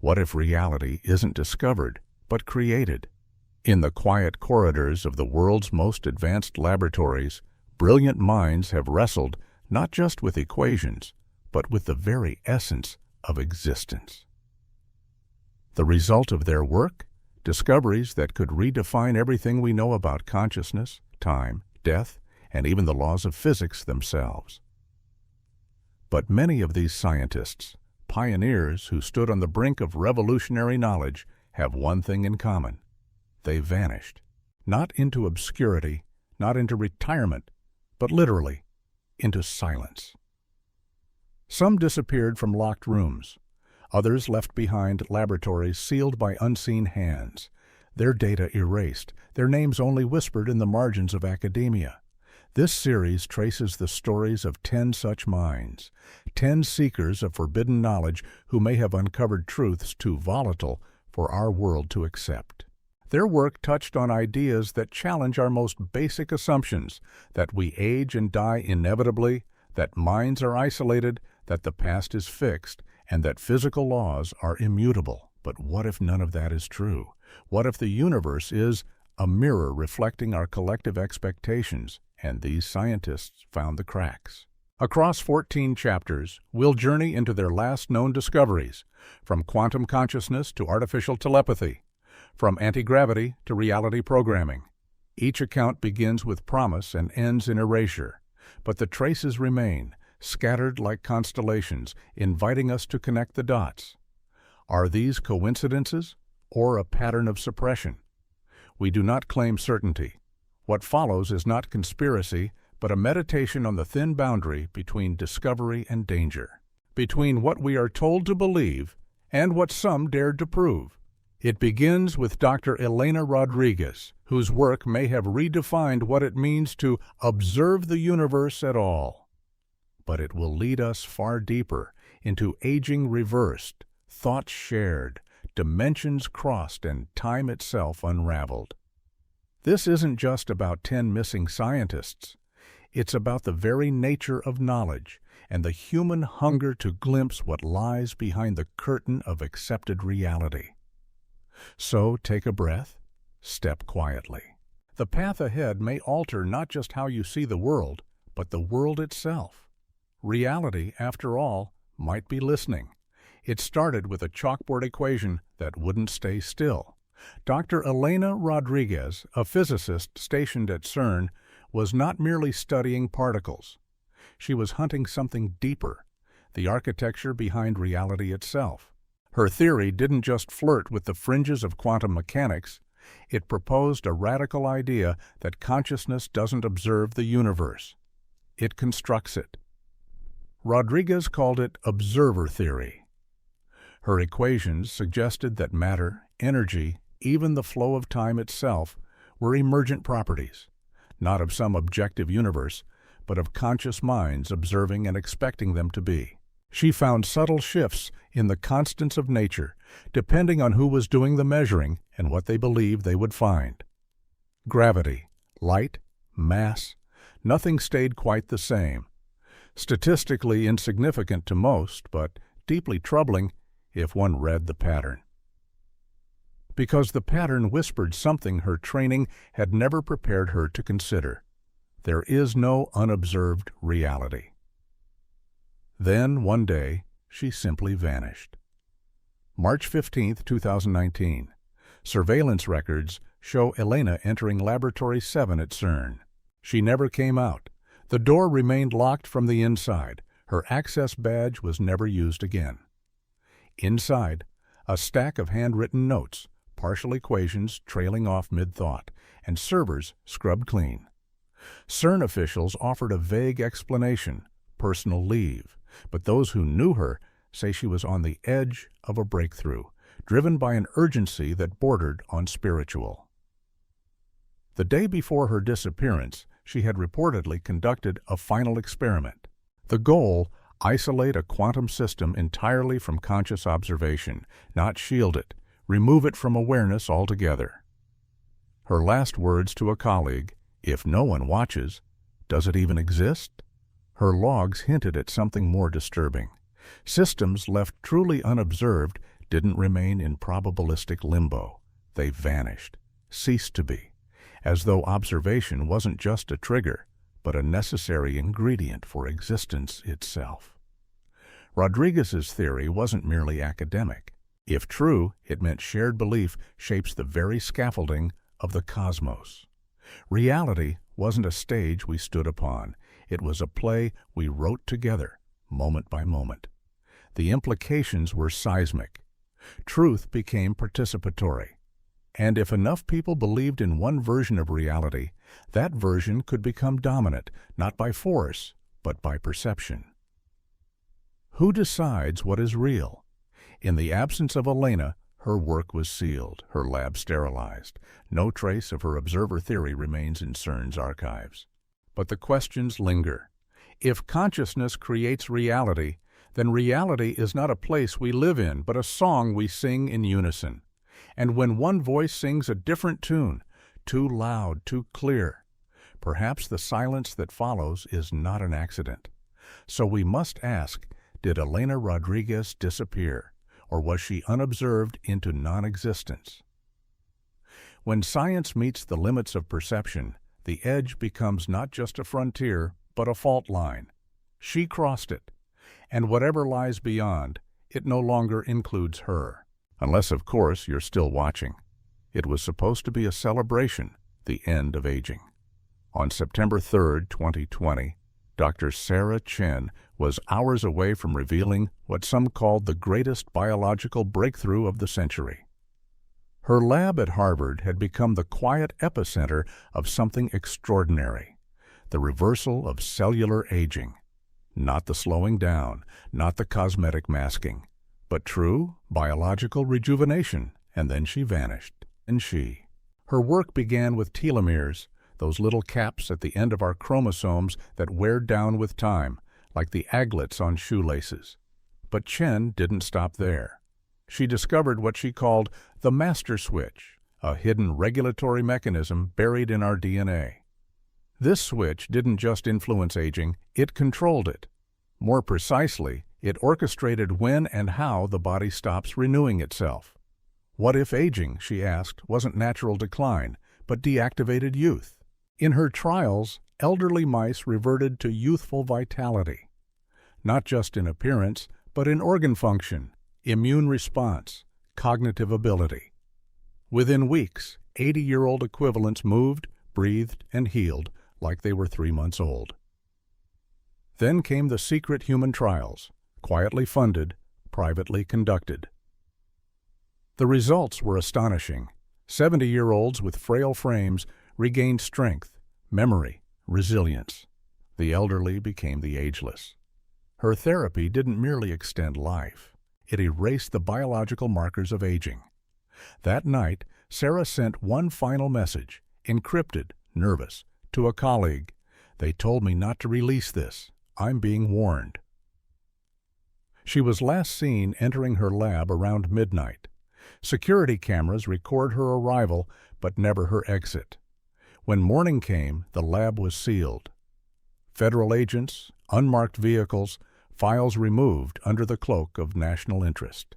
What if reality isn't discovered, but created? In the quiet corridors of the world's most advanced laboratories, brilliant minds have wrestled not just with equations, but with the very essence of existence. The result of their work? Discoveries that could redefine everything we know about consciousness, time, death, and even the laws of physics themselves. But many of these scientists, pioneers who stood on the brink of revolutionary knowledge, have one thing in common. They vanished. Not into obscurity, not into retirement, but literally into silence. Some disappeared from locked rooms. Others left behind laboratories sealed by unseen hands, their data erased, their names only whispered in the margins of academia. This series traces the stories of 10 such minds, 10 seekers of forbidden knowledge who may have uncovered truths too volatile for our world to accept. Their work touched on ideas that challenge our most basic assumptions, that we age and die inevitably, that minds are isolated, that the past is fixed, and that physical laws are immutable. But what if none of that is true? What if the universe is a mirror reflecting our collective expectations? And these scientists found the cracks. Across 14 chapters, we'll journey into their last known discoveries, from quantum consciousness to artificial telepathy, from anti-gravity to reality programming. Each account begins with promise and ends in erasure, but the traces remain, scattered like constellations, inviting us to connect the dots. Are these coincidences or a pattern of suppression? We do not claim certainty. What follows is not conspiracy, but a meditation on the thin boundary between discovery and danger, between what we are told to believe and what some dared to prove. It begins with Dr. Elena Rodriguez, whose work may have redefined what it means to observe the universe at all. But it will lead us far deeper into aging reversed, thoughts shared, dimensions crossed, and time itself unraveled. This isn't just about 10 missing scientists. It's about the very nature of knowledge and the human hunger to glimpse what lies behind the curtain of accepted reality. So take a breath, step quietly. The path ahead may alter not just how you see the world, but the world itself. Reality, after all, might be listening. It started with a chalkboard equation that wouldn't stay still. Dr. Elena Rodriguez, a physicist stationed at CERN, was not merely studying particles. She was hunting something deeper, the architecture behind reality itself. Her theory didn't just flirt with the fringes of quantum mechanics. It proposed a radical idea that consciousness doesn't observe the universe. It constructs it. Rodriguez called it observer theory. Her equations suggested that matter, energy, even the flow of time itself, were emergent properties, not of some objective universe, but of conscious minds observing and expecting them to be. She found subtle shifts in the constants of nature, depending on who was doing the measuring and what they believed they would find. Gravity, light, mass, nothing stayed quite the same. Statistically insignificant to most, but deeply troubling if one read the pattern. Because the pattern whispered something her training had never prepared her to consider. There is no unobserved reality. Then, one day, she simply vanished. March 15, 2019. Surveillance records show Elena entering Laboratory 7 at CERN. She never came out. The door remained locked from the inside. Her access badge was never used again. Inside, a stack of handwritten notes, partial equations trailing off mid-thought, and servers scrubbed clean. CERN officials offered a vague explanation, personal leave, but those who knew her say she was on the edge of a breakthrough, driven by an urgency that bordered on spiritual. The day before her disappearance, she had reportedly conducted a final experiment. The goal: isolate a quantum system entirely from conscious observation, not shield it, remove it from awareness altogether. Her last words to a colleague: "If no one watches, does it even exist?" Her logs hinted at something more disturbing. Systems left truly unobserved didn't remain in probabilistic limbo. They vanished, ceased to be, as though observation wasn't just a trigger, but a necessary ingredient for existence itself. Rodriguez's theory wasn't merely academic. If true, it meant shared belief shapes the very scaffolding of the cosmos. Reality wasn't a stage we stood upon. It was a play we wrote together, moment by moment. The implications were seismic. Truth became participatory. And if enough people believed in one version of reality, that version could become dominant, not by force, but by perception. Who decides what is real? In the absence of Elena, her work was sealed, her lab sterilized. No trace of her observer theory remains in CERN's archives. But the questions linger. If consciousness creates reality, then reality is not a place we live in, but a song we sing in unison. And when one voice sings a different tune, too loud, too clear, perhaps the silence that follows is not an accident. So we must ask, did Elena Rodriguez disappear, or was she unobserved into non-existence? When science meets the limits of perception, the edge becomes not just a frontier, but a fault line. She crossed it, and whatever lies beyond, it no longer includes her. Unless, of course, you're still watching. It was supposed to be a celebration, the end of aging. On September 3, 2020, Dr. Sarah Chen was hours away from revealing what some called the greatest biological breakthrough of the century. Her lab at Harvard had become the quiet epicenter of something extraordinary, the reversal of cellular aging. Not the slowing down, not the cosmetic masking, but true biological rejuvenation, and then she vanished. Her work began with telomeres, those little caps at the end of our chromosomes that wear down with time, like the aglets on shoelaces. But Chen didn't stop there. She discovered what she called the master switch, a hidden regulatory mechanism buried in our DNA. This switch didn't just influence aging, it controlled it. More precisely, it orchestrated when and how the body stops renewing itself. What if aging, she asked, wasn't natural decline, but deactivated youth? In her trials, elderly mice reverted to youthful vitality, not just in appearance, but in organ function, immune response, cognitive ability. Within weeks, 80-year-old equivalents moved, breathed, and healed like they were 3 months old. Then came the secret human trials, quietly funded, privately conducted. The results were astonishing. 70-year-olds with frail frames regained strength, memory, resilience. The elderly became the ageless. Her therapy didn't merely extend life. It erased the biological markers of aging. That night, Sarah sent one final message, encrypted, nervous, to a colleague. They told me not to release this. I'm being warned. She was last seen entering her lab around midnight. Security cameras record her arrival, but never her exit. When morning came, the lab was sealed. Federal agents, unmarked vehicles, files removed under the cloak of national interest.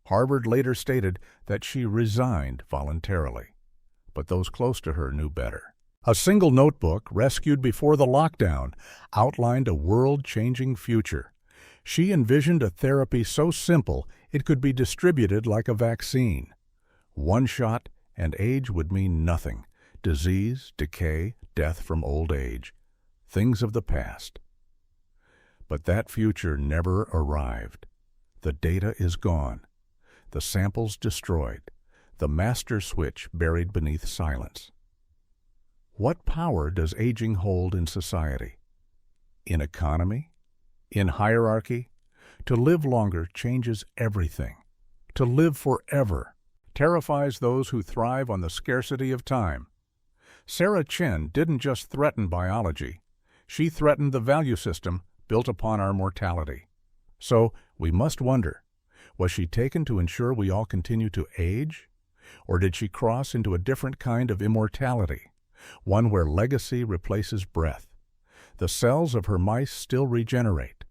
Harvard later stated that she resigned voluntarily, but those close to her knew better. A single notebook, rescued before the lockdown, outlined a world-changing future. She envisioned a therapy so simple it could be distributed like a vaccine. One shot, and age would mean nothing. Disease, decay, death from old age. Things of the past. But that future never arrived. The data is gone. The samples destroyed. The master switch buried beneath silence. What power does aging hold in society? In economy? In hierarchy? To live longer changes everything. To live forever terrifies those who thrive on the scarcity of time. Sarah Chen didn't just threaten biology. She threatened the value system built upon our mortality. So we must wonder, was she taken to ensure we all continue to age? Or did she cross into a different kind of immortality, one where legacy replaces breath? The cells of her mice still regenerate.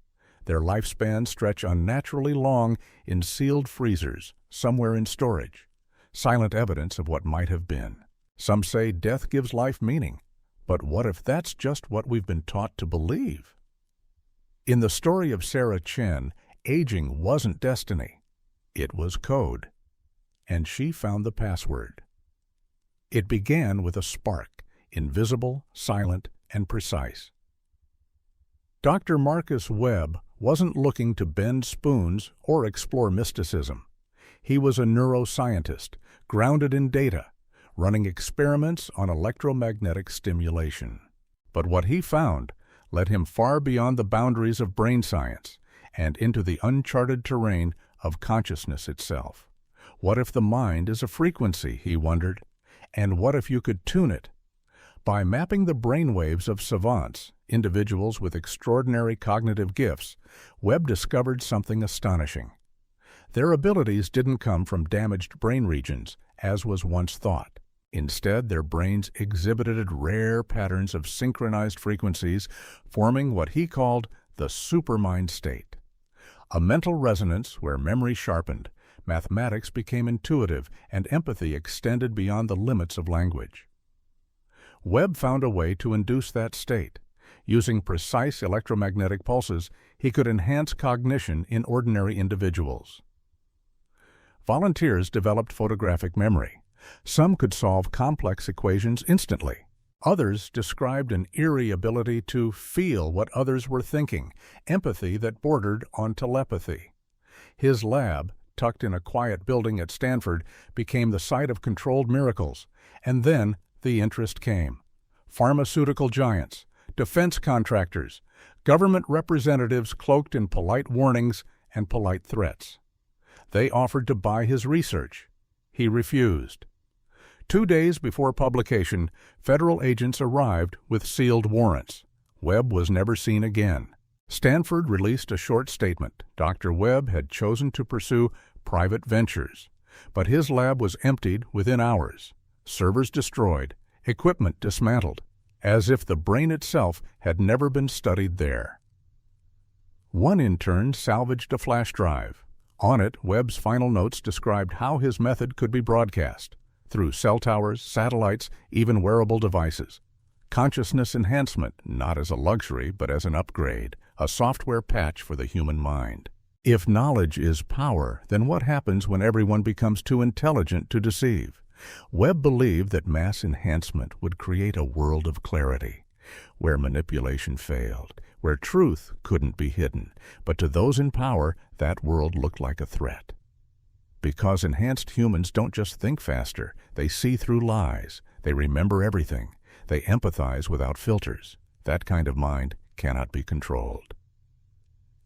Their lifespans stretch unnaturally long in sealed freezers, somewhere in storage, silent evidence of what might have been. Some say death gives life meaning, but what if that's just what we've been taught to believe? In the story of Sarah Chen, aging wasn't destiny. It was code. And she found the password. It began with a spark, invisible, silent, and precise. Dr. Marcus Webb wasn't looking to bend spoons or explore mysticism. He was a neuroscientist, grounded in data, running experiments on electromagnetic stimulation. But what he found led him far beyond the boundaries of brain science and into the uncharted terrain of consciousness itself. What if the mind is a frequency, he wondered, and what if you could tune it? By mapping the brainwaves of savants, individuals with extraordinary cognitive gifts, Webb discovered something astonishing. Their abilities didn't come from damaged brain regions, as was once thought. Instead, their brains exhibited rare patterns of synchronized frequencies, forming what he called the supermind state. A mental resonance where memory sharpened, mathematics became intuitive, and empathy extended beyond the limits of language. Webb found a way to induce that state. Using precise electromagnetic pulses, he could enhance cognition in ordinary individuals. Volunteers developed photographic memory. Some could solve complex equations instantly. Others described an eerie ability to feel what others were thinking, empathy that bordered on telepathy. His lab, tucked in a quiet building at Stanford, became the site of controlled miracles. And then the interest came. Pharmaceutical giants, defense contractors, government representatives cloaked in polite warnings and polite threats. They offered to buy his research. He refused. 2 days before publication, federal agents arrived with sealed warrants. Webb was never seen again. Stanford released a short statement. Dr. Webb had chosen to pursue private ventures, but his lab was emptied within hours. Servers destroyed, equipment dismantled, as if the brain itself had never been studied there. One intern salvaged a flash drive. On it, Webb's final notes described how his method could be broadcast, through cell towers, satellites, even wearable devices. Consciousness enhancement, not as a luxury, but as an upgrade, a software patch for the human mind. If knowledge is power, then what happens when everyone becomes too intelligent to deceive? Webb believed that mass enhancement would create a world of clarity, where manipulation failed, where truth couldn't be hidden, but to those in power, that world looked like a threat. Because enhanced humans don't just think faster, they see through lies, they remember everything, they empathize without filters. That kind of mind cannot be controlled.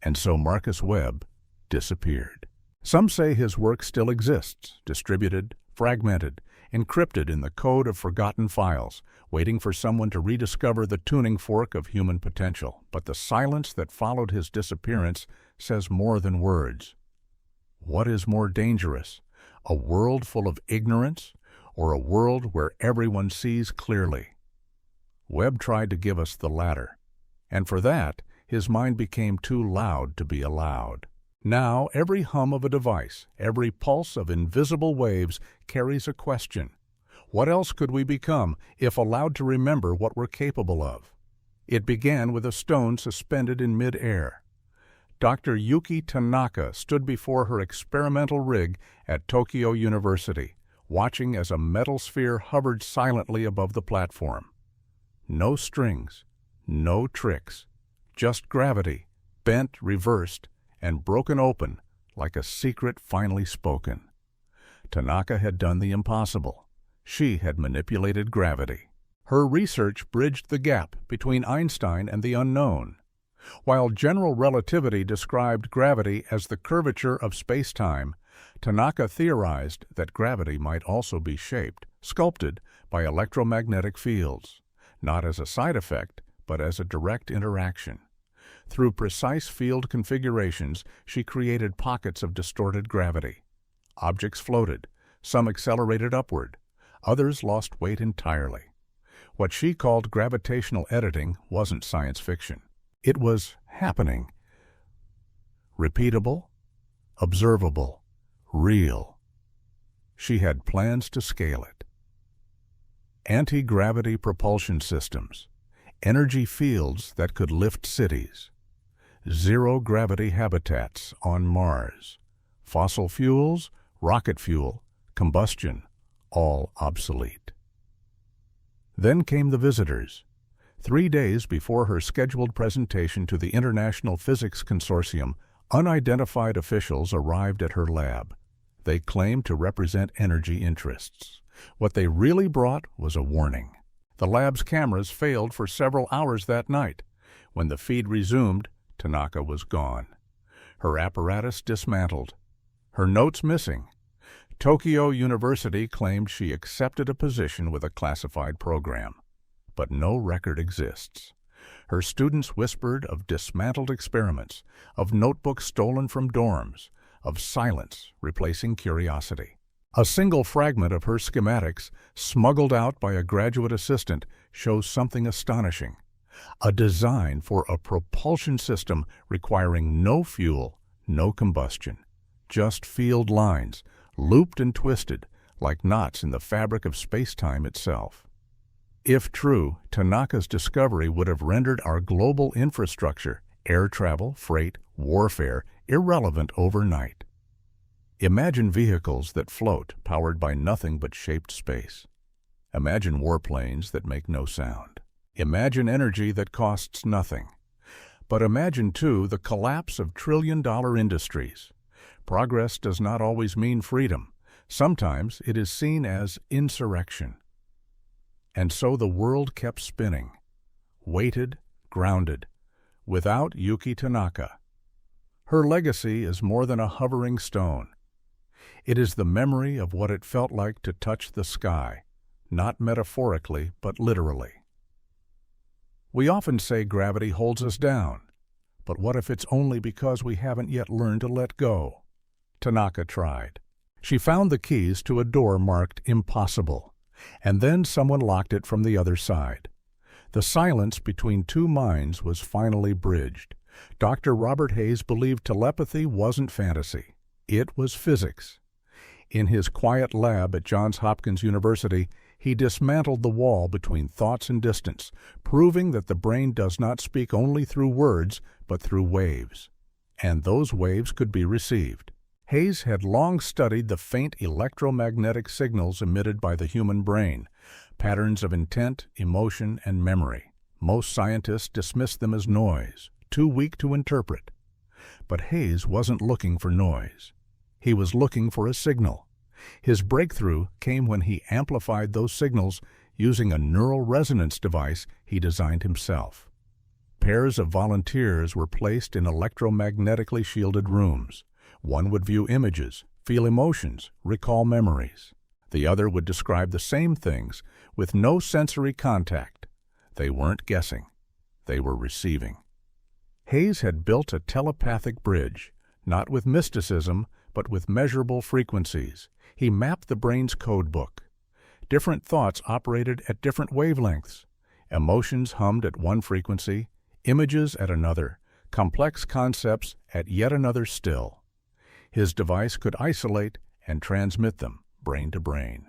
And so Marcus Webb disappeared. Some say his work still exists, distributed, fragmented, encrypted in the code of forgotten files, waiting for someone to rediscover the tuning fork of human potential. But the silence that followed his disappearance says more than words. What is more dangerous, a world full of ignorance or a world where everyone sees clearly? Webb tried to give us the latter, and for that, his mind became too loud to be allowed. Now, every hum of a device, every pulse of invisible waves carries a question. What else could we become if allowed to remember what we're capable of? It began with a stone suspended in mid-air. Dr. Yuki Tanaka stood before her experimental rig at Tokyo University, watching as a metal sphere hovered silently above the platform. No strings, no tricks, just gravity, bent, reversed, and broken open like a secret finally spoken. Tanaka had done the impossible. She had manipulated gravity. Her research bridged the gap between Einstein and the unknown. While general relativity described gravity as the curvature of space-time, Tanaka theorized that gravity might also be shaped, sculpted by electromagnetic fields, not as a side effect, but as a direct interaction. Through precise field configurations, she created pockets of distorted gravity. Objects floated, some accelerated upward, others lost weight entirely. What she called gravitational editing wasn't science fiction. It was happening. Repeatable, observable, real. She had plans to scale it. Anti-gravity propulsion systems, energy fields that could lift cities, zero-gravity habitats on Mars, fossil fuels, rocket fuel, combustion, all obsolete. Then came the visitors. 3 days before her scheduled presentation to the International Physics Consortium, unidentified officials arrived at her lab. They claimed to represent energy interests. What they really brought was a warning. The lab's cameras failed for several hours that night. When the feed resumed, Tanaka was gone. Her apparatus dismantled. Her notes missing. Tokyo University claimed she accepted a position with a classified program. But no record exists. Her students whispered of dismantled experiments, of notebooks stolen from dorms, of silence replacing curiosity. A single fragment of her schematics, smuggled out by a graduate assistant, shows something astonishing. A design for a propulsion system requiring no fuel, no combustion. Just field lines, looped and twisted, like knots in the fabric of space-time itself. If true, Tanaka's discovery would have rendered our global infrastructure, air travel, freight, warfare, irrelevant overnight. Imagine vehicles that float, powered by nothing but shaped space. Imagine warplanes that make no sound. Imagine energy that costs nothing. But imagine, too, the collapse of trillion-dollar industries. Progress does not always mean freedom. Sometimes it is seen as insurrection. And so the world kept spinning, weighted, grounded, without Yuki Tanaka. Her legacy is more than a hovering stone. It is the memory of what it felt like to touch the sky, not metaphorically, but literally. We often say gravity holds us down, but what if it's only because we haven't yet learned to let go? Tanaka tried. She found the keys to a door marked impossible, and then someone locked it from the other side. The silence between two minds was finally bridged. Dr. Robert Hayes believed telepathy wasn't fantasy. It was physics. In his quiet lab at Johns Hopkins University, he dismantled the wall between thoughts and distance, proving that the brain does not speak only through words, but through waves. And those waves could be received. Hayes had long studied the faint electromagnetic signals emitted by the human brain, patterns of intent, emotion, and memory. Most scientists dismissed them as noise, too weak to interpret. But Hayes wasn't looking for noise. He was looking for a signal. His breakthrough came when he amplified those signals using a neural resonance device he designed himself. Pairs of volunteers were placed in electromagnetically shielded rooms. One would view images, feel emotions, recall memories. The other would describe the same things with no sensory contact. They weren't guessing. They were receiving. Hayes had built a telepathic bridge, not with mysticism, but with measurable frequencies. He mapped the brain's code book. Different thoughts operated at different wavelengths. Emotions hummed at one frequency, images at another, complex concepts at yet another still. His device could isolate and transmit them, brain to brain.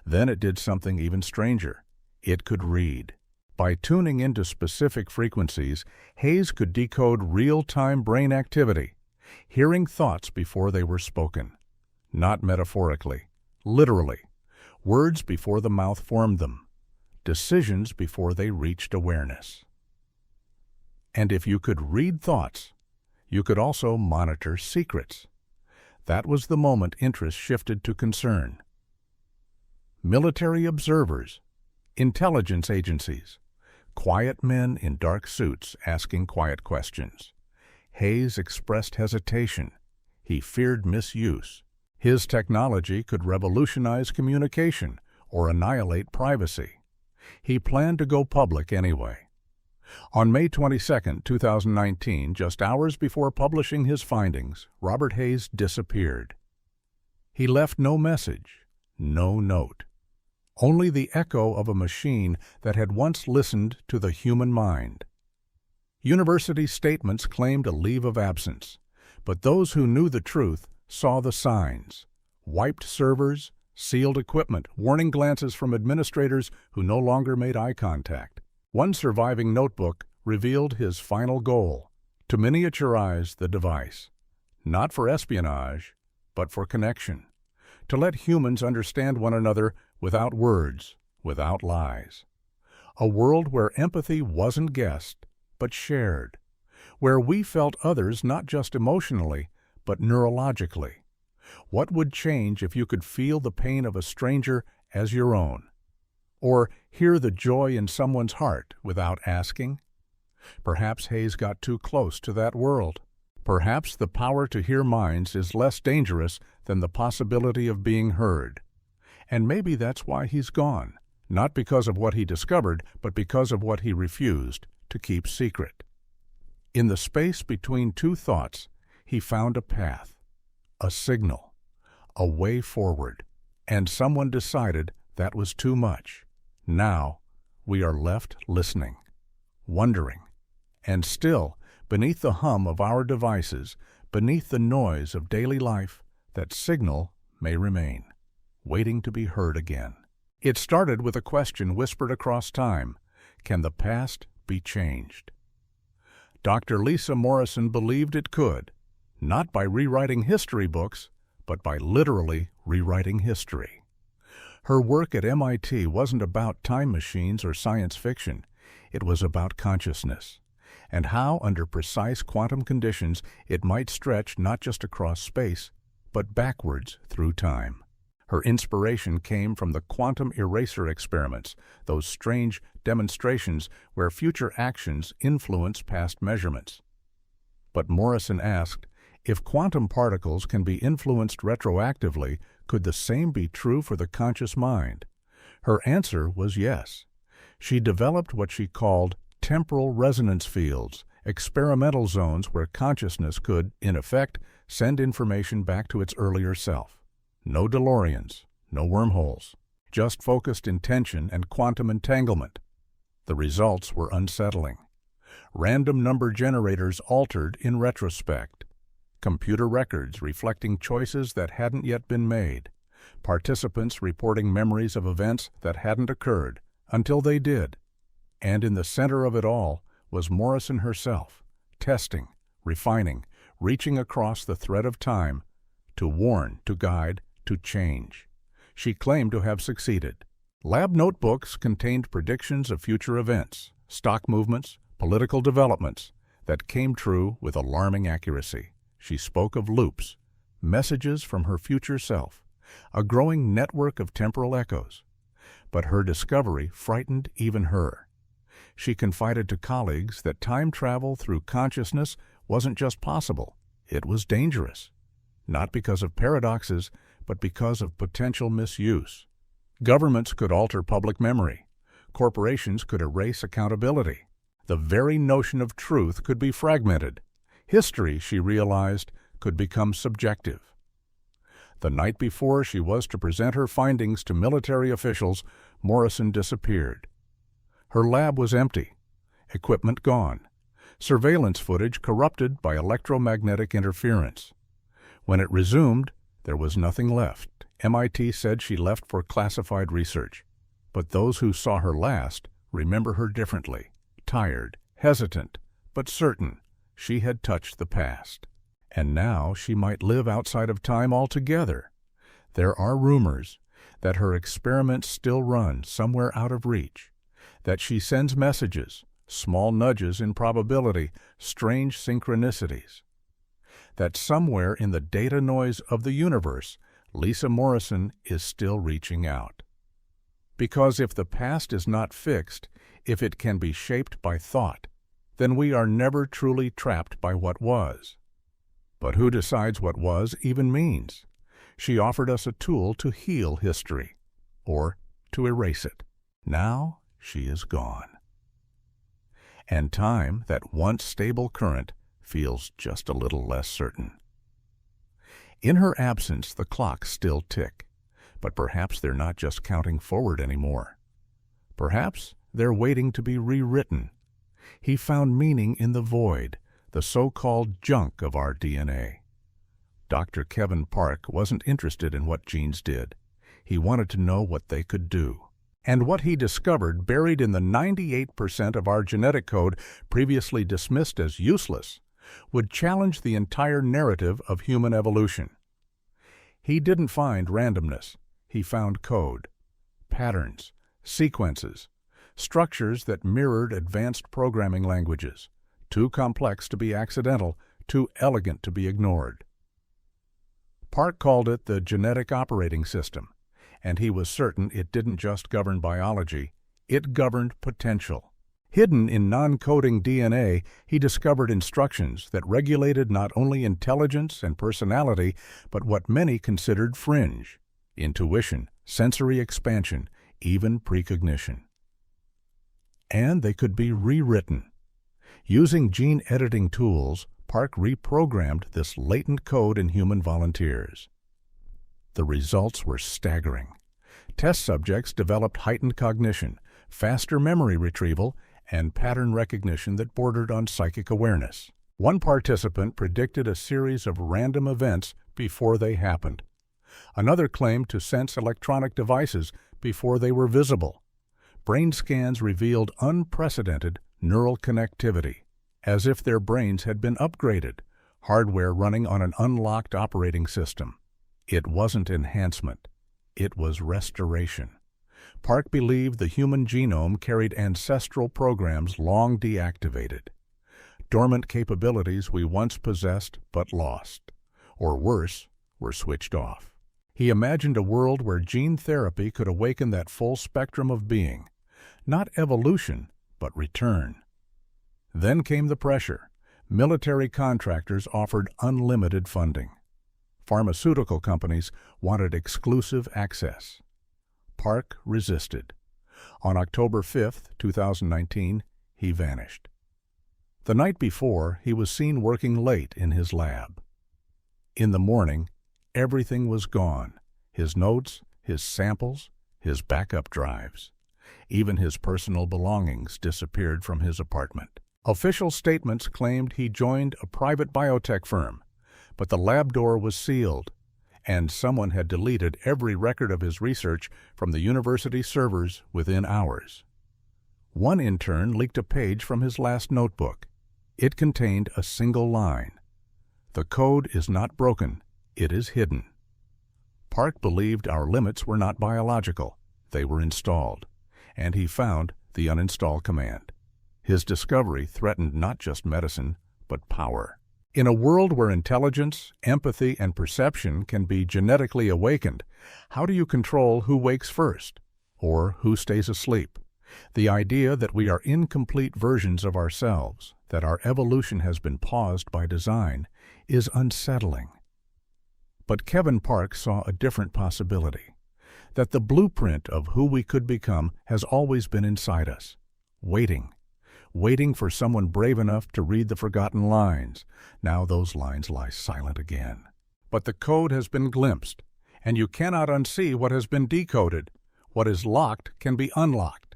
Then it did something even stranger. It could read. By tuning into specific frequencies, Hayes could decode real-time brain activity, hearing thoughts before they were spoken. Not metaphorically, literally. Words before the mouth formed them. Decisions before they reached awareness. And if you could read thoughts, you could also monitor secrets. That was the moment interest shifted to concern. Military observers, intelligence agencies, quiet men in dark suits asking quiet questions. Hayes expressed hesitation. He feared misuse. His technology could revolutionize communication or annihilate privacy. He planned to go public anyway. On May 22, 2019, just hours before publishing his findings, Robert Hayes disappeared. He left no message, no note. Only the echo of a machine that had once listened to the human mind. University statements claimed a leave of absence. But those who knew the truth saw the signs: wiped servers, sealed equipment, warning glances from administrators who no longer made eye contact. One surviving notebook revealed his final goal: to miniaturize the device, not for espionage, but for connection, to let humans understand one another without words, without lies. A world where empathy wasn't guessed, but shared, where we felt others not just emotionally, but neurologically. What would change if you could feel the pain of a stranger as your own? Or hear the joy in someone's heart without asking? Perhaps Hayes got too close to that world. Perhaps the power to hear minds is less dangerous than the possibility of being heard. And maybe that's why he's gone, not because of what he discovered, but because of what he refused to keep secret. In the space between two thoughts, he found a path, a signal, a way forward, and someone decided that was too much. Now, we are left listening, wondering, and still, beneath the hum of our devices, beneath the noise of daily life, that signal may remain, waiting to be heard again. It started with a question whispered across time: can the past be changed? Dr. Lisa Morrison believed it could, not by rewriting history books, but by literally rewriting history. Her work at MIT wasn't about time machines or science fiction. It was about consciousness, and how, under precise quantum conditions, it might stretch not just across space, but backwards through time. Her inspiration came from the quantum eraser experiments, those strange demonstrations where future actions influence past measurements. But Morrison asked, if quantum particles can be influenced retroactively, could the same be true for the conscious mind? Her answer was yes. She developed what she called temporal resonance fields, experimental zones where consciousness could, in effect, send information back to its earlier self. No DeLoreans, no wormholes, just focused intention and quantum entanglement. The results were unsettling. Random number generators altered in retrospect. Computer records reflecting choices that hadn't yet been made. Participants reporting memories of events that hadn't occurred until they did. And in the center of it all was Morrison herself, testing, refining, reaching across the thread of time to warn, to guide, to change. She claimed to have succeeded. Lab notebooks contained predictions of future events, stock movements, political developments that came true with alarming accuracy. She spoke of loops, messages from her future self, a growing network of temporal echoes. But her discovery frightened even her. She confided to colleagues that time travel through consciousness wasn't just possible, it was dangerous. Not because of paradoxes, but because of potential misuse. Governments could alter public memory. Corporations could erase accountability. The very notion of truth could be fragmented. History, she realized, could become subjective. The night before she was to present her findings to military officials, Morrison disappeared. Her lab was empty, equipment gone, surveillance footage corrupted by electromagnetic interference. When it resumed, there was nothing left. MIT said she left for classified research. But those who saw her last remember her differently, tired, hesitant, but certain she had touched the past. And now she might live outside of time altogether. There are rumors that her experiments still run somewhere out of reach, that she sends messages, small nudges in probability, strange synchronicities, that somewhere in the data noise of the universe, Lisa Morrison is still reaching out. Because if the past is not fixed, if it can be shaped by thought, then we are never truly trapped by what was. But who decides what was even means? She offered us a tool to heal history, or to erase it. Now she is gone. And time, that once stable current, feels just a little less certain. In her absence, the clocks still tick, but perhaps they're not just counting forward anymore. Perhaps they're waiting to be rewritten. He found meaning in the void, the so-called junk of our DNA. Dr. Kevin Park wasn't interested in what genes did. He wanted to know what they could do. And what he discovered, buried in the 98% of our genetic code previously dismissed as useless, would challenge the entire narrative of human evolution. He didn't find randomness. He found code, patterns, sequences, structures that mirrored advanced programming languages, too complex to be accidental, too elegant to be ignored. Park called it the genetic operating system, and he was certain it didn't just govern biology, it governed potential. Hidden in non-coding DNA, he discovered instructions that regulated not only intelligence and personality, but what many considered fringe: intuition, sensory expansion, even precognition. And they could be rewritten. Using gene editing tools, Park reprogrammed this latent code in human volunteers. The results were staggering. Test subjects developed heightened cognition, faster memory retrieval, and pattern recognition that bordered on psychic awareness. One participant predicted a series of random events before they happened. Another claimed to sense electronic devices before they were visible. Brain scans revealed unprecedented neural connectivity, as if their brains had been upgraded, hardware running on an unlocked operating system. It wasn't enhancement. It was restoration. Park believed the human genome carried ancestral programs long deactivated, dormant capabilities we once possessed but lost, or worse, were switched off. He imagined a world where gene therapy could awaken that full spectrum of being, not evolution, but return. Then came the pressure. Military contractors offered unlimited funding. Pharmaceutical companies wanted exclusive access. Park resisted. On October 5, 2019, he vanished. The night before, he was seen working late in his lab. In the morning, everything was gone: his notes, his samples, his backup drives. Even his personal belongings disappeared from his apartment. Official statements claimed he joined a private biotech firm, but the lab door was sealed, and someone had deleted every record of his research from the university servers within hours. One intern leaked a page from his last notebook. It contained a single line: "The code is not broken, it is hidden." Park believed our limits were not biological, they were installed, and he found the uninstall command. His discovery threatened not just medicine, but power. In a world where intelligence, empathy, and perception can be genetically awakened, how do you control who wakes first, or who stays asleep? The idea that we are incomplete versions of ourselves, that our evolution has been paused by design, is unsettling. But Kevin Park saw a different possibility, that the blueprint of who we could become has always been inside us, waiting for someone brave enough to read the forgotten lines. Now those lines lie silent again. But the code has been glimpsed, and you cannot unsee what has been decoded. What is locked can be unlocked.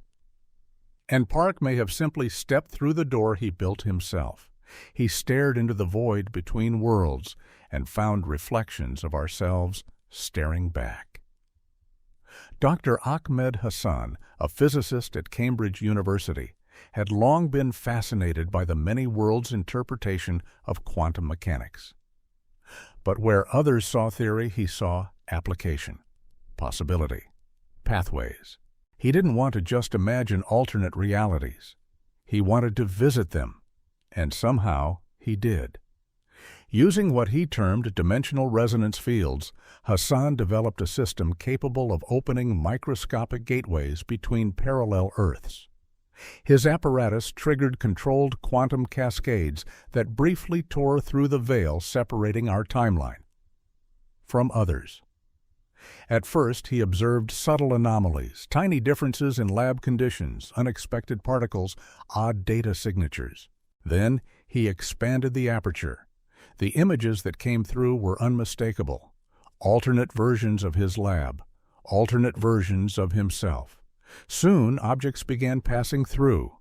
And Park may have simply stepped through the door he built himself. He stared into the void between worlds and found reflections of ourselves staring back. Dr. Akmed Hassan, a physicist at Cambridge University, had long been fascinated by the many worlds interpretation of quantum mechanics. But where others saw theory, he saw application, possibility, pathways. He didn't want to just imagine alternate realities. He wanted to visit them, and somehow he did. Using what he termed dimensional resonance fields, Hassan developed a system capable of opening microscopic gateways between parallel Earths. His apparatus triggered controlled quantum cascades that briefly tore through the veil separating our timeline from others. At first, he observed subtle anomalies, tiny differences in lab conditions, unexpected particles, odd data signatures. Then, he expanded the aperture. The images that came through were unmistakable. Alternate versions of his lab, alternate versions of himself. Soon, objects began passing through.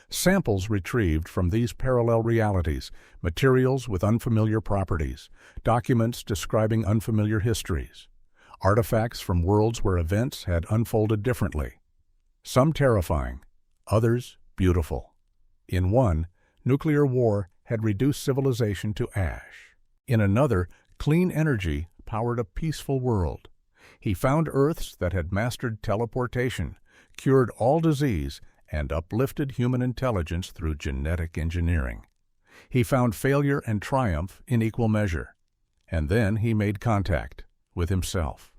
Samples retrieved from these parallel realities, materials with unfamiliar properties, documents describing unfamiliar histories, artifacts from worlds where events had unfolded differently. Some terrifying, others beautiful. In one, nuclear war had reduced civilization to ash. In another, clean energy powered a peaceful world. He found Earths that had mastered teleportation, cured all disease, and uplifted human intelligence through genetic engineering. He found failure and triumph in equal measure. And then he made contact with himself.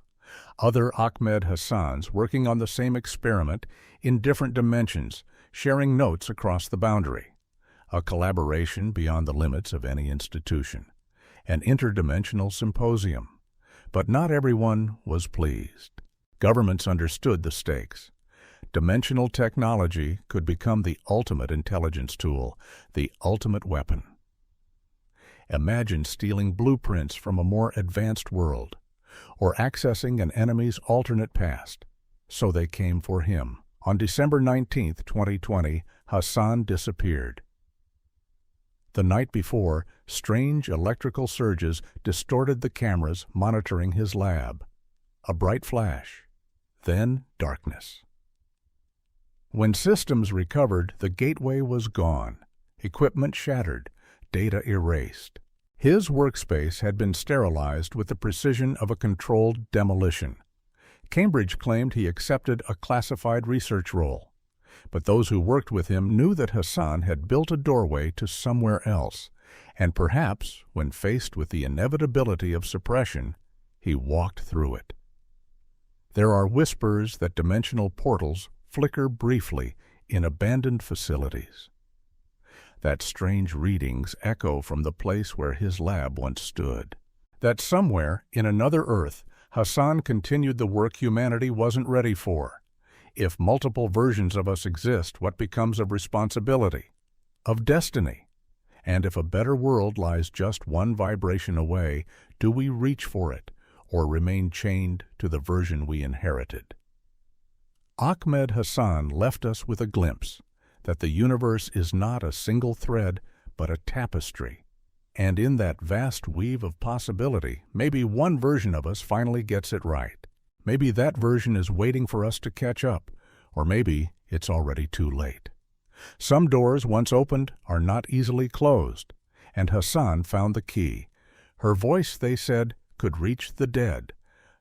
Other Akmed Hassans working on the same experiment in different dimensions, sharing notes across the boundary. A collaboration beyond the limits of any institution. An interdimensional symposium. But not everyone was pleased. Governments understood the stakes. Dimensional technology could become the ultimate intelligence tool, the ultimate weapon. Imagine stealing blueprints from a more advanced world, or accessing an enemy's alternate past. So they came for him. On December 19, 2020, Hassan disappeared. The night before, strange electrical surges distorted the cameras monitoring his lab. A bright flash, then darkness. When systems recovered, the gateway was gone, equipment shattered, data erased. His workspace had been sterilized with the precision of a controlled demolition. Cambridge claimed he accepted a classified research role. But those who worked with him knew that Hassan had built a doorway to somewhere else, and perhaps, when faced with the inevitability of suppression, he walked through it. There are whispers that dimensional portals flicker briefly in abandoned facilities. That strange readings echo from the place where his lab once stood. That somewhere, in another Earth, Hassan continued the work humanity wasn't ready for. If multiple versions of us exist, what becomes of responsibility? Of destiny? And if a better world lies just one vibration away, do we reach for it, or remain chained to the version we inherited? Akmed Hassan left us with a glimpse that the universe is not a single thread, but a tapestry. And in that vast weave of possibility, maybe one version of us finally gets it right. Maybe that version is waiting for us to catch up, or maybe it's already too late. Some doors, once opened, are not easily closed, and Hassan found the key. Her voice, they said, could reach the dead.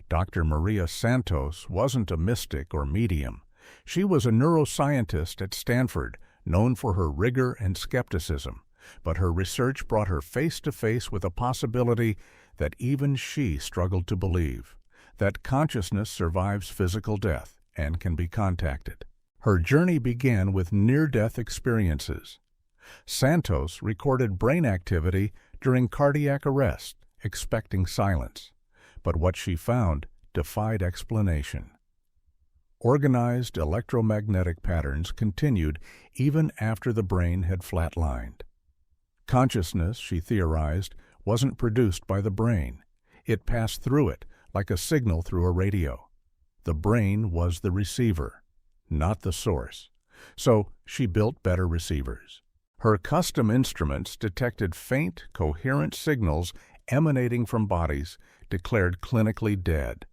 Dr. Maria Santos wasn't a mystic or medium. She was a neuroscientist at Stanford, known for her rigor and skepticism, but her research brought her face to face with a possibility that even she struggled to believe, that consciousness survives physical death and can be contacted. Her journey began with near-death experiences. Santos recorded brain activity during cardiac arrest, expecting silence. But what she found defied explanation. Organized electromagnetic patterns continued even after the brain had flatlined. Consciousness, she theorized, wasn't produced by the brain. It passed through it, like a signal through a radio. The brain was the receiver, not the source. So she built better receivers. Her custom instruments detected faint, coherent signals emanating from bodies declared clinically dead.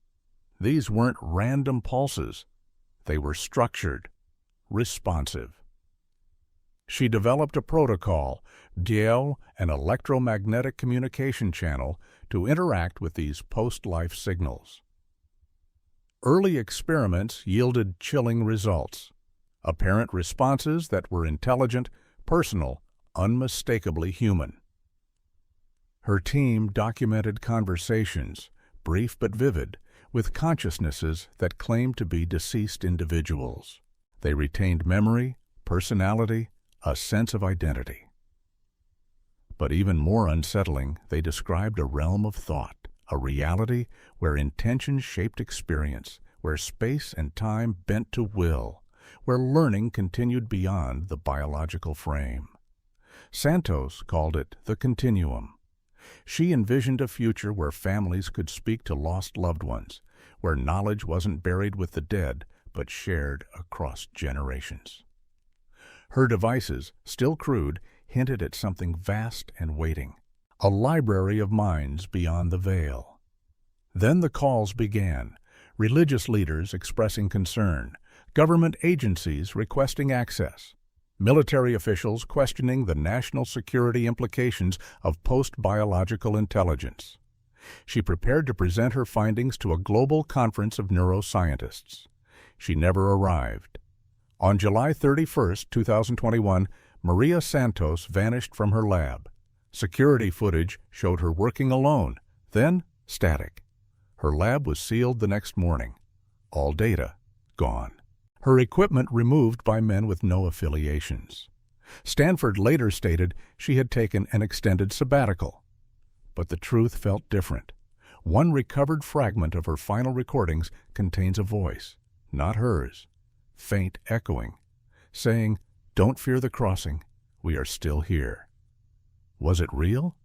These weren't random pulses. They were structured, responsive. She developed a protocol, DIEL, an electromagnetic communication channel, to interact with these post-life signals. Early experiments yielded chilling results. Apparent responses that were intelligent, personal, unmistakably human. Her team documented conversations, brief but vivid, with consciousnesses that claimed to be deceased individuals. They retained memory, personality, a sense of identity. But even more unsettling, they described a realm of thought, a reality where intention shaped experience, where space and time bent to will, where learning continued beyond the biological frame. Santos called it the continuum. She envisioned a future where families could speak to lost loved ones, where knowledge wasn't buried with the dead, but shared across generations. Her devices, still crude, hinted at something vast and waiting, a library of minds beyond the veil. Then the calls began, religious leaders expressing concern, government agencies requesting access, military officials questioning the national security implications of post-biological intelligence. She prepared to present her findings to a global conference of neuroscientists. She never arrived. On July 31, 2021, Maria Santos vanished from her lab. Security footage showed her working alone, then static. Her lab was sealed the next morning. All data gone. Her equipment removed by men with no affiliations. Stanford later stated she had taken an extended sabbatical. But the truth felt different. One recovered fragment of her final recordings contains a voice, not hers, faint echoing, saying, "Don't fear the crossing, we are still here." Was it real?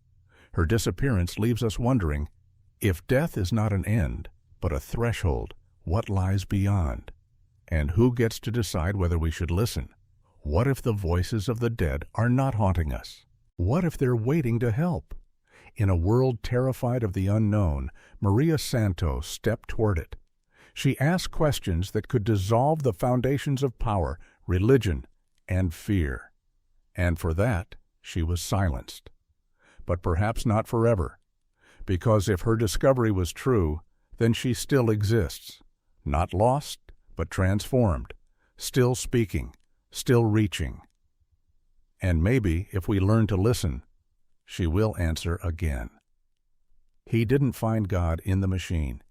Her disappearance leaves us wondering, if death is not an end, but a threshold, what lies beyond? And who gets to decide whether we should listen? What if the voices of the dead are not haunting us? What if they're waiting to help? In a world terrified of the unknown, Maria Santos stepped toward it. She asked questions that could dissolve the foundations of power, religion, and fear. And for that, she was silenced. But perhaps not forever. Because if her discovery was true, then she still exists. Not lost, but transformed. Still speaking, still reaching. And maybe, if we learn to listen, she will answer again. He didn't find God in the machine.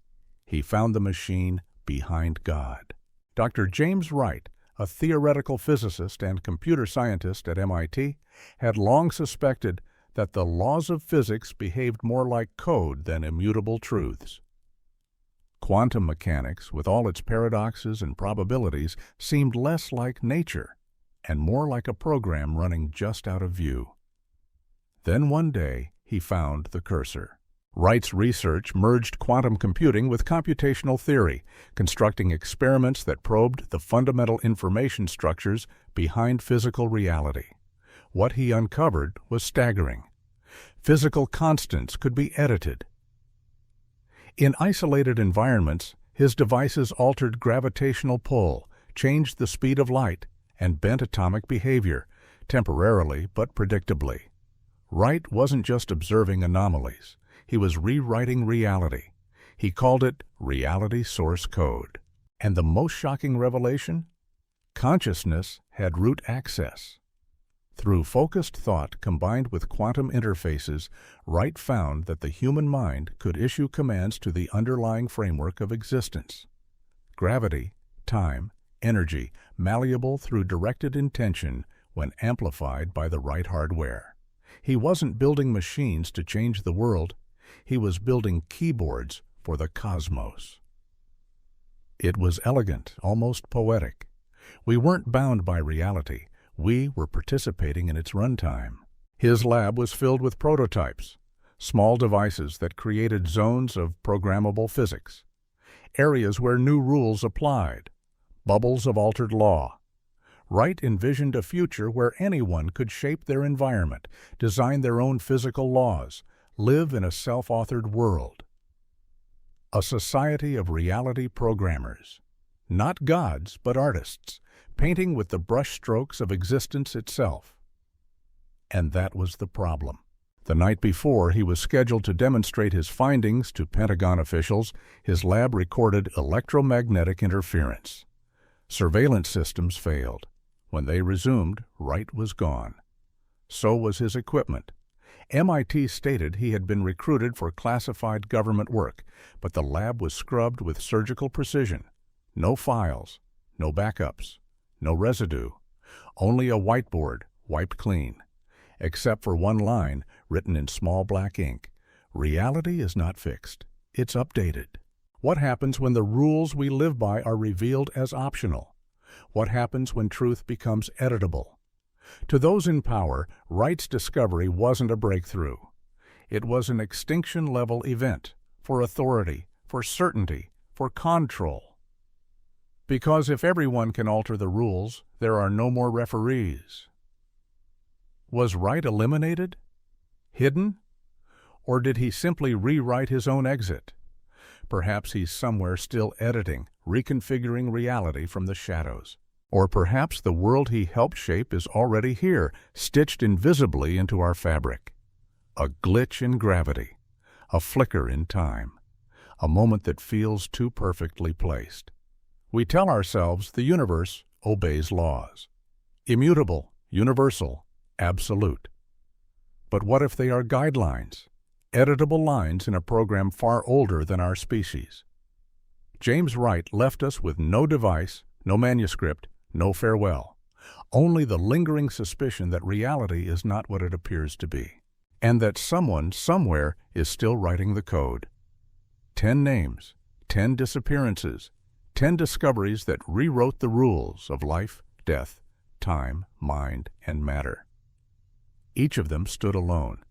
He found the machine behind God. Dr. James Wright, a theoretical physicist and computer scientist at MIT, had long suspected that the laws of physics behaved more like code than immutable truths. Quantum mechanics, with all its paradoxes and probabilities, seemed less like nature and more like a program running just out of view. Then one day, he found the cursor. Wright's research merged quantum computing with computational theory, constructing experiments that probed the fundamental information structures behind physical reality. What he uncovered was staggering. Physical constants could be edited. In isolated environments, his devices altered gravitational pull, changed the speed of light, and bent atomic behavior, temporarily but predictably. Wright wasn't just observing anomalies. He was rewriting reality. He called it reality source code. And the most shocking revelation? Consciousness had root access. Through focused thought combined with quantum interfaces, Wright found that the human mind could issue commands to the underlying framework of existence. Gravity, time, energy, malleable through directed intention when amplified by the right hardware. He wasn't building machines to change the world. He was building keyboards for the cosmos. It was elegant, almost poetic. We weren't bound by reality. We were participating in its runtime. His lab was filled with prototypes, small devices that created zones of programmable physics, areas where new rules applied, bubbles of altered law. Wright envisioned a future where anyone could shape their environment, design their own physical laws, live in a self-authored world. A society of reality programmers, not gods but artists, painting with the brushstrokes of existence itself. And that was the problem. The night before he was scheduled to demonstrate his findings to Pentagon officials, his lab recorded electromagnetic interference. Surveillance systems failed. When they resumed, Wright was gone. So was his equipment. MIT stated he had been recruited for classified government work, but the lab was scrubbed with surgical precision. No files, no backups, no residue, only a whiteboard wiped clean. Except for one line written in small black ink, "Reality is not fixed, it's updated." What happens when the rules we live by are revealed as optional? What happens when truth becomes editable? To those in power, Wright's discovery wasn't a breakthrough. It was an extinction-level event for authority, for certainty, for control. Because if everyone can alter the rules, there are no more referees. Was Wright eliminated? Hidden? Or did he simply rewrite his own exit? Perhaps he's somewhere still editing, reconfiguring reality from the shadows. Or perhaps the world he helped shape is already here, stitched invisibly into our fabric. A glitch in gravity, a flicker in time, a moment that feels too perfectly placed. We tell ourselves the universe obeys laws. Immutable, universal, absolute. But what if they are guidelines, editable lines in a program far older than our species? James Wright left us with no device, no manuscript, no farewell, only the lingering suspicion that reality is not what it appears to be, and that someone somewhere is still writing the code. 10 names, 10 disappearances, 10 discoveries that rewrote the rules of life, death, time, mind, and matter. Each of them stood alone,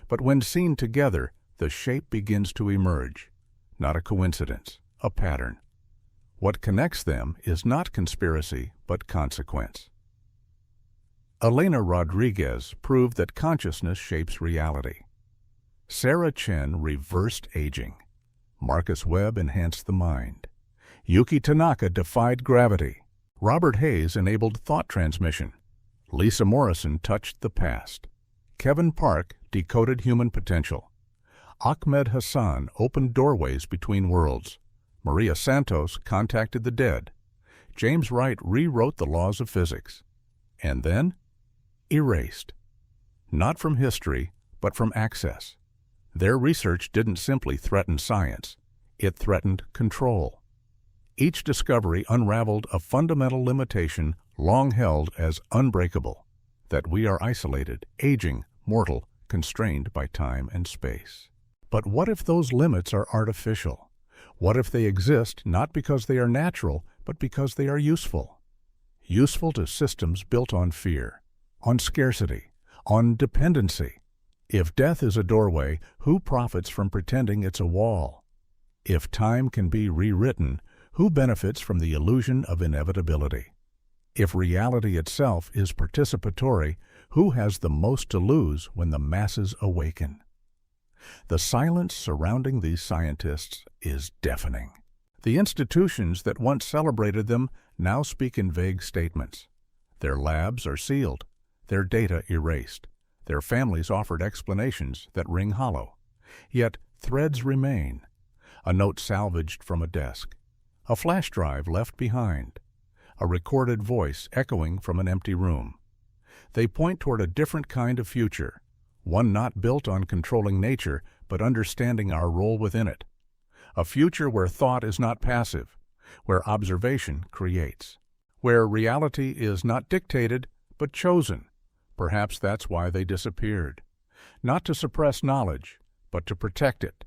but when seen together, the shape begins to emerge. Not a coincidence, a pattern. What connects them is not conspiracy, but consequence. Elena Rodriguez proved that consciousness shapes reality. Sarah Chen reversed aging. Marcus Webb enhanced the mind. Yuki Tanaka defied gravity. Robert Hayes enabled thought transmission. Lisa Morrison touched the past. Kevin Park decoded human potential. Akmed Hassan opened doorways between worlds. Maria Santos contacted the dead. James Wright rewrote the laws of physics. And then, erased. Not from history, but from access. Their research didn't simply threaten science. It threatened control. Each discovery unraveled a fundamental limitation long held as unbreakable, that we are isolated, aging, mortal, constrained by time and space. But what if those limits are artificial? What if they exist not because they are natural, but because they are useful? Useful to systems built on fear, on scarcity, on dependency. If death is a doorway, who profits from pretending it's a wall? If time can be rewritten, who benefits from the illusion of inevitability? If reality itself is participatory, who has the most to lose when the masses awaken? The silence surrounding these scientists is deafening. The institutions that once celebrated them now speak in vague statements. Their labs are sealed, their data erased, their families offered explanations that ring hollow. Yet threads remain. A note salvaged from a desk, a flash drive left behind, a recorded voice echoing from an empty room. They point toward a different kind of future, one not built on controlling nature, but understanding our role within it. A future where thought is not passive, where observation creates, where reality is not dictated, but chosen. Perhaps that's why they disappeared. Not to suppress knowledge, but to protect it.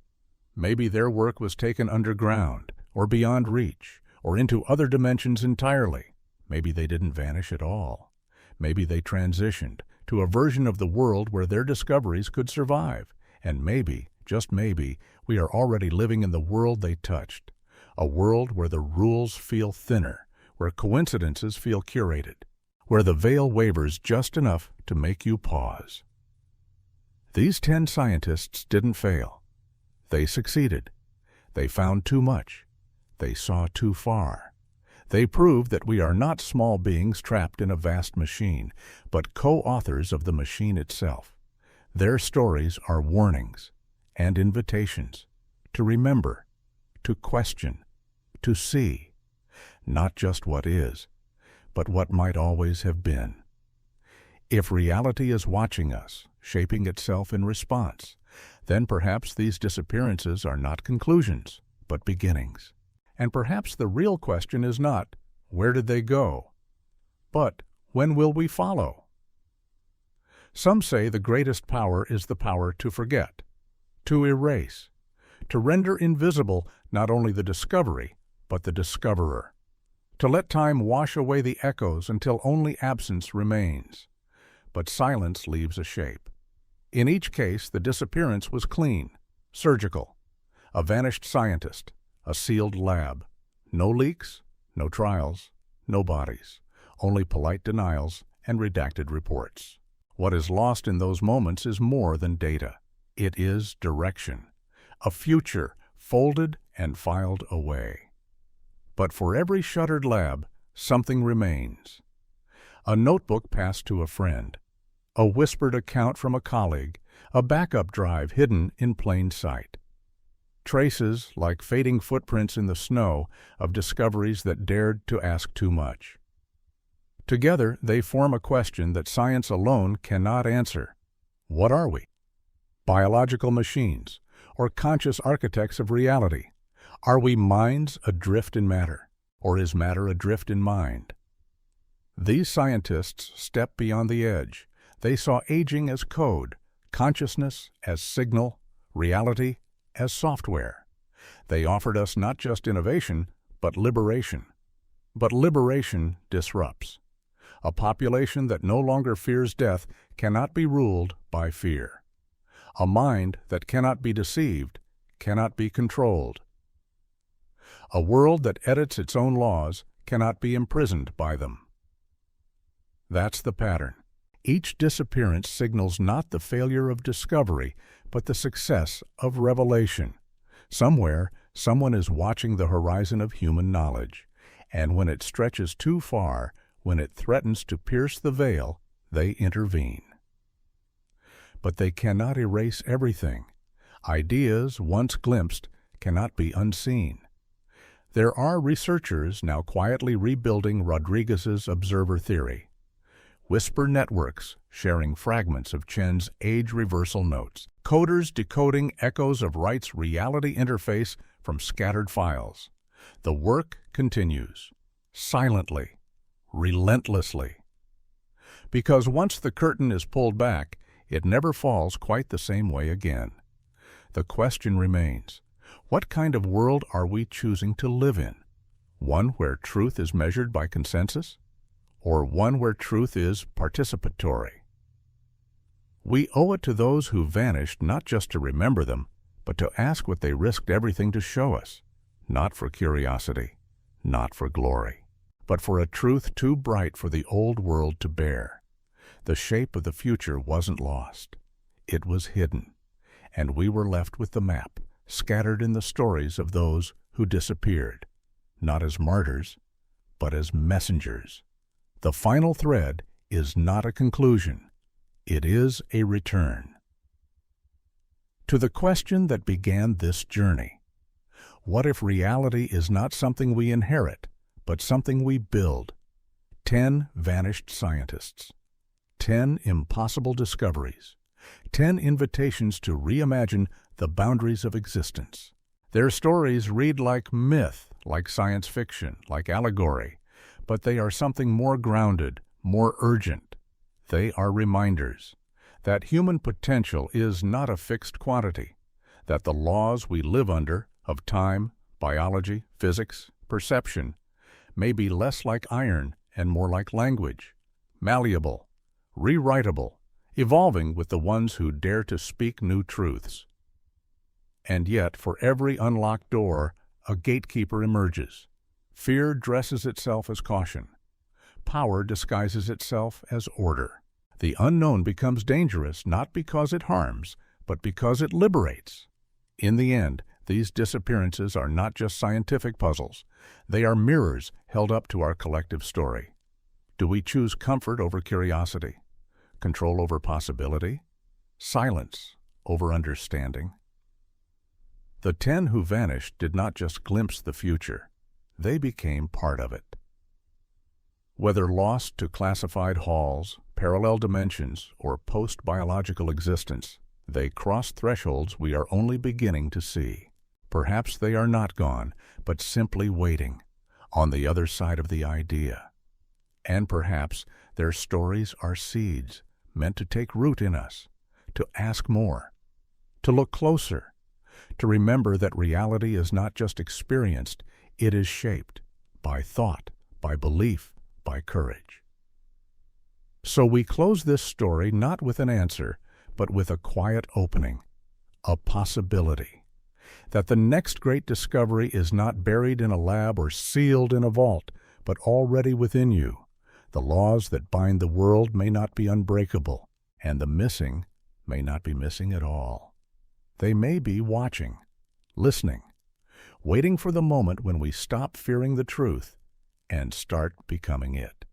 Maybe their work was taken underground, or beyond reach, or into other dimensions entirely. Maybe they didn't vanish at all. Maybe they transitioned to a version of the world where their discoveries could survive. And maybe, just maybe, we are already living in the world they touched. A world where the rules feel thinner, where coincidences feel curated, where the veil wavers just enough to make you pause. These 10 scientists didn't fail. They succeeded. They found too much. They saw too far. They proved that we are not small beings trapped in a vast machine, but co-authors of the machine itself. Their stories are warnings and invitations to remember, to question, to see, not just what is, but what might always have been. If reality is watching us, shaping itself in response, then perhaps these disappearances are not conclusions, but beginnings. And perhaps the real question is not, where did they go? But, when will we follow? Some say the greatest power is the power to forget, to erase, to render invisible not only the discovery, but the discoverer, to let time wash away the echoes until only absence remains. But silence leaves a shape. In each case, the disappearance was clean, surgical, a vanished scientist, a sealed lab. No leaks, No trials, no bodies, only polite denials and redacted reports. What is lost in those moments is more than data. It is direction, a future folded and filed away. But for every shuttered lab, something remains. A notebook passed to a friend, a whispered account from a colleague, a backup drive hidden in plain sight. Traces, like fading footprints in the snow, of discoveries that dared to ask too much. Together, they form a question that science alone cannot answer. What are we? Biological machines, or conscious architects of reality? Are we minds adrift in matter, or is matter adrift in mind? These scientists stepped beyond the edge. They saw aging as code, consciousness as signal, reality as software. They offered us not just innovation, but liberation. But liberation disrupts. A population that no longer fears death cannot be ruled by fear. A mind that cannot be deceived cannot be controlled. A world that edits its own laws cannot be imprisoned by them. That's the pattern. Each disappearance signals not the failure of discovery, but the success of revelation. Somewhere, someone is watching the horizon of human knowledge, and when it stretches too far, when it threatens to pierce the veil, they intervene. But they cannot erase everything. Ideas, once glimpsed, cannot be unseen. There are researchers now quietly rebuilding Rodriguez's observer theory. Whisper networks sharing fragments of Chen's age reversal notes. Coders decoding echoes of Wright's reality interface from scattered files. The work continues, silently, relentlessly. Because once the curtain is pulled back, it never falls quite the same way again. The question remains, what kind of world are we choosing to live in? One where truth is measured by consensus? Or one where truth is participatory? We owe it to those who vanished not just to remember them, but to ask what they risked everything to show us, not for curiosity, not for glory, but for a truth too bright for the old world to bear. The shape of the future wasn't lost. It was hidden, and we were left with the map, scattered in the stories of those who disappeared, not as martyrs, but as messengers. The final thread is not a conclusion. It is a return. To the question that began this journey, what if reality is not something we inherit, but something we build? 10 vanished scientists. 10 impossible discoveries. 10 invitations to reimagine the boundaries of existence. Their stories read like myth, like science fiction, like allegory, but they are something more grounded, more urgent. They are reminders that human potential is not a fixed quantity, that the laws we live under of time, biology, physics, perception may be less like iron and more like language, malleable, rewritable, evolving with the ones who dare to speak new truths. And yet, for every unlocked door, a gatekeeper emerges. Fear dresses itself as caution. Power disguises itself as order. The unknown becomes dangerous not because it harms, but because it liberates. In the end, these disappearances are not just scientific puzzles. They are mirrors held up to our collective story. Do we choose comfort over curiosity? Control over possibility? Silence over understanding? The 10 who vanished did not just glimpse the future. They became part of it. Whether lost to classified halls, parallel dimensions, or post-biological existence, they crossed thresholds we are only beginning to see. Perhaps they are not gone, but simply waiting, on the other side of the idea. And perhaps their stories are seeds meant to take root in us, to ask more, to look closer, to remember that reality is not just experienced, it is shaped by thought, by belief, by courage. So we close this story not with an answer, but with a quiet opening, a possibility. that the next great discovery is not buried in a lab or sealed in a vault, but already within you. The laws that bind the world may not be unbreakable, and the missing may not be missing at all. They may be watching, listening, waiting for the moment when we stop fearing the truth and start becoming it.